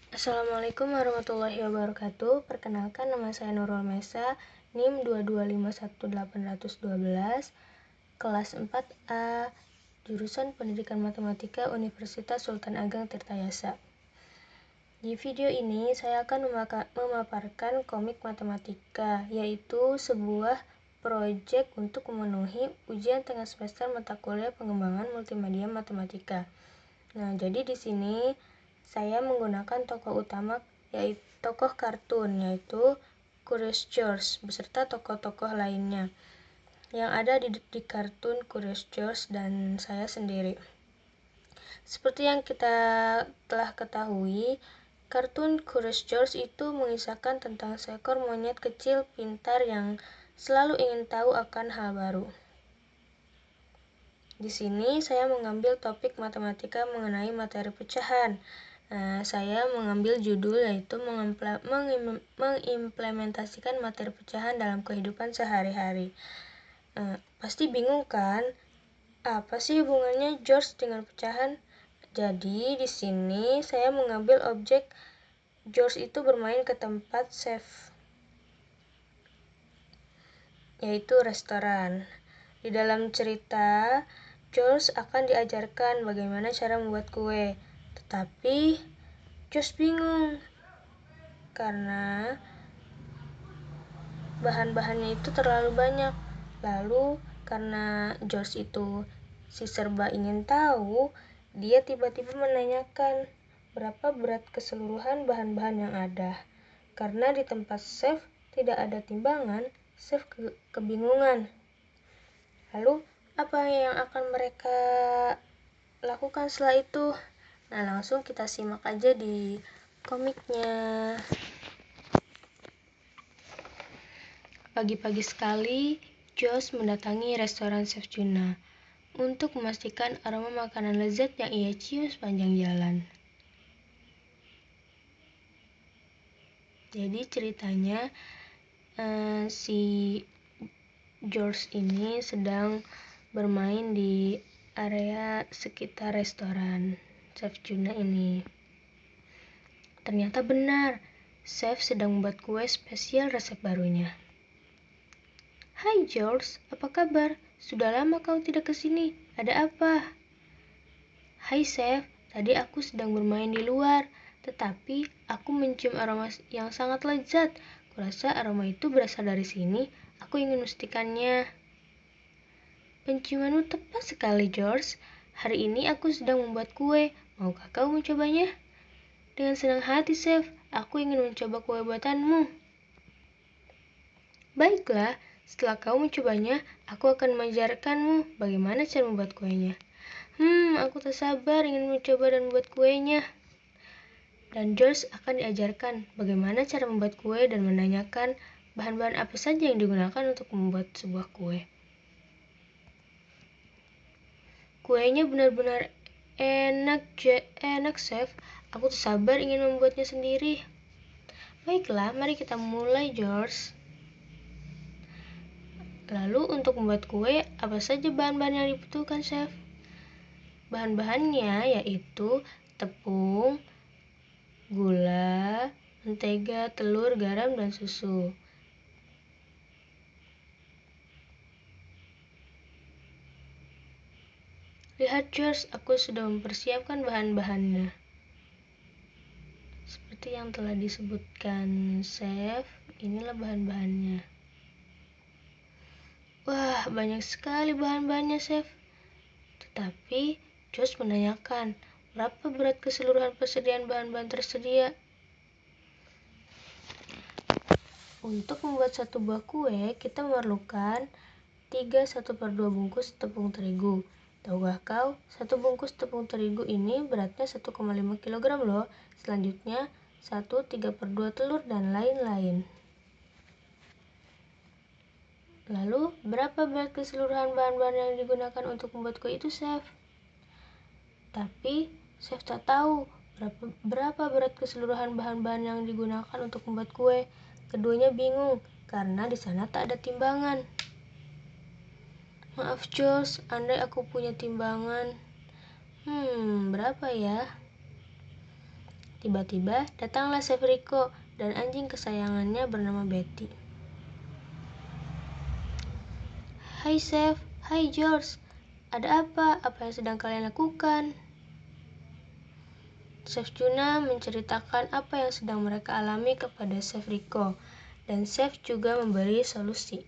Assalamualaikum warahmatullahi wabarakatuh. Perkenalkan, nama saya Nurul Mesa, NIM 2251812, kelas 4A, jurusan Pendidikan Matematika Universitas Sultan Ageng Tirtayasa. Di video ini saya akan memaparkan komik matematika, yaitu sebuah proyek untuk memenuhi ujian tengah semester mata kuliah pengembangan multimedia matematika. Nah, jadi di sini saya menggunakan tokoh utama, yaitu tokoh kartun, yaitu Curious George beserta tokoh-tokoh lainnya yang ada di kartun Curious George dan saya sendiri. Seperti yang kita telah ketahui, kartun Curious George itu mengisahkan tentang seekor monyet kecil pintar yang selalu ingin tahu akan hal baru. Di sini saya mengambil topik matematika mengenai materi pecahan. Saya mengambil judul yaitu mengimplementasikan materi pecahan dalam kehidupan sehari-hari. Pasti bingung kan? Apa sih hubungannya George dengan pecahan? Jadi di sini saya mengambil objek George itu bermain ke tempat chef, yaitu restoran. Di dalam cerita, George akan diajarkan bagaimana cara membuat kue. Tetapi George bingung karena bahan-bahannya itu terlalu banyak. Lalu karena George itu si serba ingin tahu, dia tiba-tiba menanyakan berapa berat keseluruhan bahan-bahan yang ada. Karena di tempat chef tidak ada timbangan, chef kebingungan. Lalu apa yang akan mereka lakukan setelah itu? Nah, langsung kita simak aja di komiknya. Pagi-pagi sekali, George mendatangi restoran Chef Juna untuk memastikan aroma makanan lezat yang ia cium sepanjang jalan. Jadi ceritanya si George ini sedang bermain di area sekitar restoran Chef Juna ini. Ternyata benar, chef sedang membuat kue spesial resep barunya. Hai George, apa kabar? Sudah lama kau tidak kesini. Ada apa? Hai chef, tadi aku sedang bermain di luar, tetapi aku mencium aroma yang sangat lezat. Kurasa aroma itu berasal dari sini. Aku ingin memastikannya. Penciumanmu tepat sekali, George. Hari ini aku sedang membuat kue. Maukah kau mencobanya? Dengan senang hati, chef. Aku ingin mencoba kue buatanmu. Baiklah, setelah kau mencobanya, aku akan mengajarkanmu bagaimana cara membuat kuenya. Aku tak sabar ingin mencoba dan membuat kuenya. Dan George akan diajarkan bagaimana cara membuat kue dan menanyakan bahan-bahan apa saja yang digunakan untuk membuat sebuah kue. Kuenya benar-benar enak, chef. Aku tak sabar ingin membuatnya sendiri. Baiklah, mari kita mulai, George. Lalu untuk membuat kue, apa saja bahan-bahan yang dibutuhkan, chef? Bahan-bahannya yaitu tepung, gula, mentega, telur, garam, dan susu. Lihat George, aku sudah mempersiapkan bahan-bahannya. Seperti yang telah disebutkan chef, inilah bahan-bahannya. Wah, banyak sekali bahan-bahannya, chef. Tetapi George menanyakan, berapa berat keseluruhan persediaan bahan-bahan tersedia? Untuk membuat satu buah kue, kita memerlukan 1/2 bungkus tepung terigu. Tahukah kau, satu bungkus tepung terigu ini beratnya 1,5 kg loh. Selanjutnya, 3/2 telur dan lain-lain. Lalu, berapa berat keseluruhan bahan-bahan yang digunakan untuk membuat kue itu, chef? Tapi, chef tak tahu berapa berat keseluruhan bahan-bahan yang digunakan untuk membuat kue. Keduanya bingung, karena di sana tak ada timbangan. Maaf George, andai aku punya timbangan. Berapa ya? Tiba-tiba datanglah Chef Rico dan anjing kesayangannya bernama Betty. "Hai Chef, hai George, ada apa? Apa yang sedang kalian lakukan?" Chef Juna menceritakan apa yang sedang mereka alami kepada Chef Rico, dan Chef juga memberi solusi.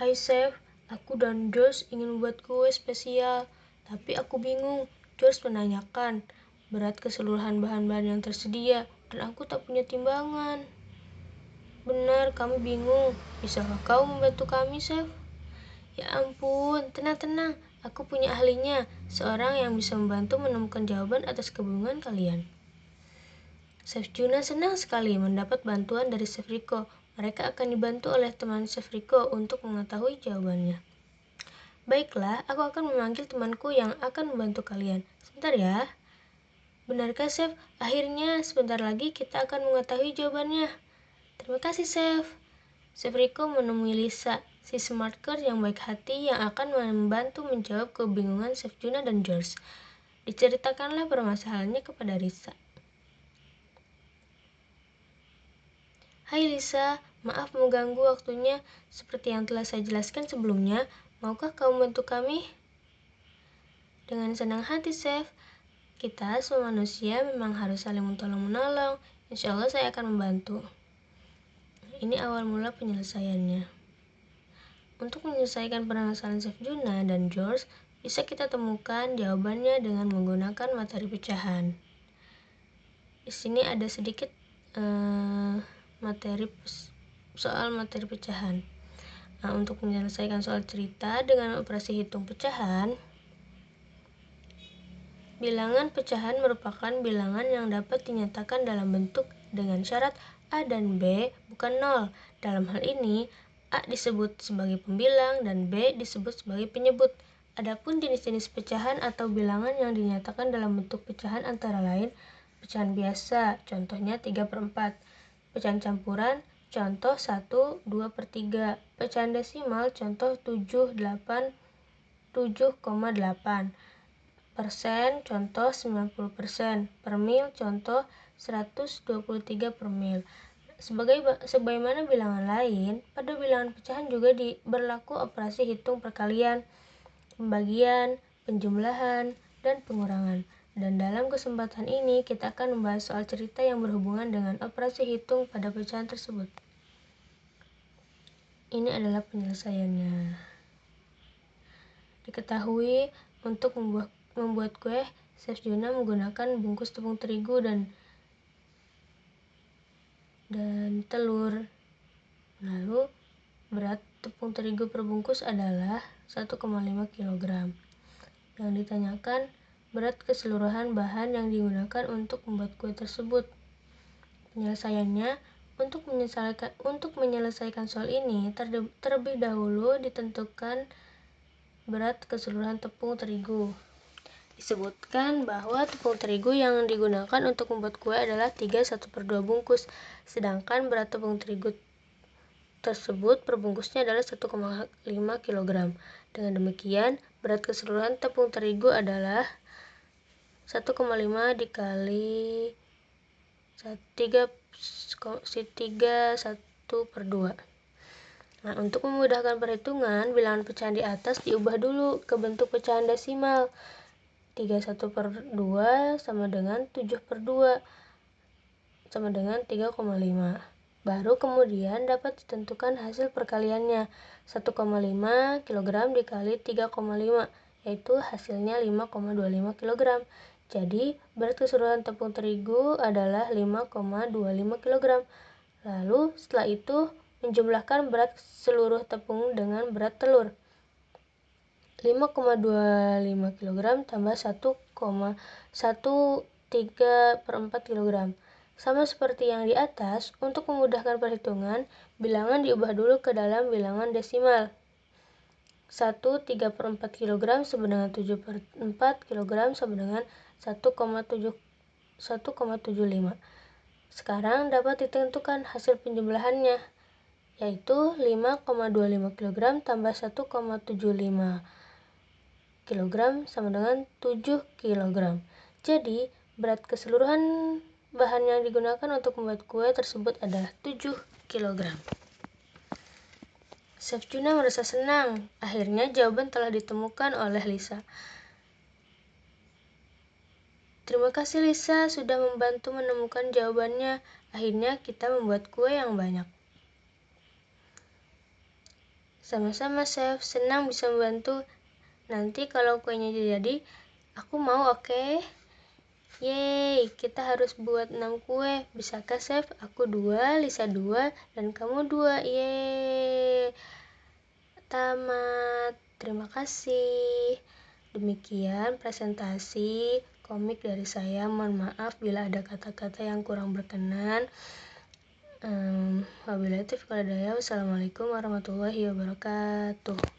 "Hai Chef, aku dan George ingin membuat kue spesial, tapi aku bingung." George menanyakan berat keseluruhan bahan-bahan yang tersedia, dan aku tak punya timbangan. "Benar, kami bingung. Bisakah kau membantu kami, Chef?" "Ya ampun, tenang-tenang. Aku punya ahlinya, seorang yang bisa membantu menemukan jawaban atas kebingungan kalian." Chef Juna senang sekali mendapat bantuan dari Chef Rico. Mereka akan dibantu oleh teman Chef Rico untuk mengetahui jawabannya. "Baiklah, aku akan memanggil temanku yang akan membantu kalian. Sebentar ya." "Benarkah, Chef? Akhirnya, sebentar lagi kita akan mengetahui jawabannya." "Terima kasih, Chef." Chef Rico menemui Lisa, si smart girl yang baik hati yang akan membantu menjawab kebingungan Chef Juna dan George. Diceritakanlah permasalahannya kepada Lisa. "Hai Lisa, maaf mengganggu waktunya. Seperti yang telah saya jelaskan sebelumnya, maukah kamu membantu kami?" "Dengan senang hati, Chef. Kita semua manusia memang harus saling menolong-menolong. Insya Allah saya akan membantu." Ini awal mula penyelesaiannya. Untuk menyelesaikan permasalahan Chef Juna dan George, bisa kita temukan jawabannya dengan menggunakan materi pecahan. Di sini ada sedikit soal materi pecahan. Nah, untuk menyelesaikan soal cerita dengan operasi hitung pecahan, bilangan pecahan merupakan bilangan yang dapat dinyatakan dalam bentuk dengan syarat A dan B bukan 0. Dalam hal ini, A disebut sebagai pembilang dan B disebut sebagai penyebut. Adapun jenis-jenis pecahan atau bilangan yang dinyatakan dalam bentuk pecahan antara lain, pecahan biasa, contohnya 3/4, pecahan campuran, contoh 1, 2/3, pecahan desimal, contoh 7,8, persen, contoh 90%, per mil, contoh 123 per mil. Sebagaimana bilangan lain, pada bilangan pecahan juga berlaku operasi hitung perkalian, pembagian, penjumlahan, dan pengurangan. Dan dalam kesempatan ini kita akan membahas soal cerita yang berhubungan dengan operasi hitung pada pecahan tersebut. Ini adalah penyelesaiannya. Diketahui untuk membuat kue, Chef Juna menggunakan bungkus tepung terigu dan telur. Lalu berat tepung terigu per bungkus adalah 1,5 kg. Yang ditanyakan berat keseluruhan bahan yang digunakan untuk membuat kue tersebut. Penyelesaiannya, untuk menyelesaikan soal ini, terlebih dahulu ditentukan berat keseluruhan tepung terigu. Disebutkan bahwa tepung terigu yang digunakan untuk membuat kue adalah 3/1/2 bungkus, sedangkan berat tepung terigu tersebut per bungkusnya adalah 1,5 kg. Dengan demikian, berat keseluruhan tepung terigu adalah 1,5 dikali 3/1/2. Nah, untuk memudahkan perhitungan, bilangan pecahan di atas diubah dulu ke bentuk pecahan desimal. 3/1/2 sama dengan 7/2 sama dengan 3,5. Baru kemudian dapat ditentukan hasil perkaliannya. 1,5 kg dikali 3,5, yaitu hasilnya 5,25 kg. Jadi, berat keseluruhan tepung terigu adalah 5,25 kg. Lalu, setelah itu, menjumlahkan berat seluruh tepung dengan berat telur. 5,25 kg tambah 1,13/4 kg. Sama seperti yang di atas, untuk memudahkan perhitungan, bilangan diubah dulu ke dalam bilangan desimal. 1/3/4 kg sama dengan 7/4 kg sama dengan 1,75. Sekarang dapat ditentukan hasil penjumlahannya, yaitu 5,25 kg tambah 1,75 kg sama dengan 7 kg. Jadi, Berat keseluruhan bahan yang digunakan untuk membuat kue tersebut adalah 7 kg. Chef Juna merasa senang. Akhirnya jawaban telah ditemukan oleh Lisa. Terima kasih Lisa sudah membantu menemukan jawabannya. Akhirnya kita membuat kue yang banyak. Sama-sama Chef, senang bisa membantu. Nanti kalau kuenya jadi, aku mau, oke? Yeay, kita harus buat 6 kue. Bisakah Chef? Aku 2, Lisa 2, dan kamu 2. Yeay. Tamat. Terima kasih. Demikian presentasi komik dari saya. Mohon maaf bila ada kata-kata yang kurang berkenan. Wabillahi taufiq wal hidayah. Wassalamualaikum warahmatullahi wabarakatuh.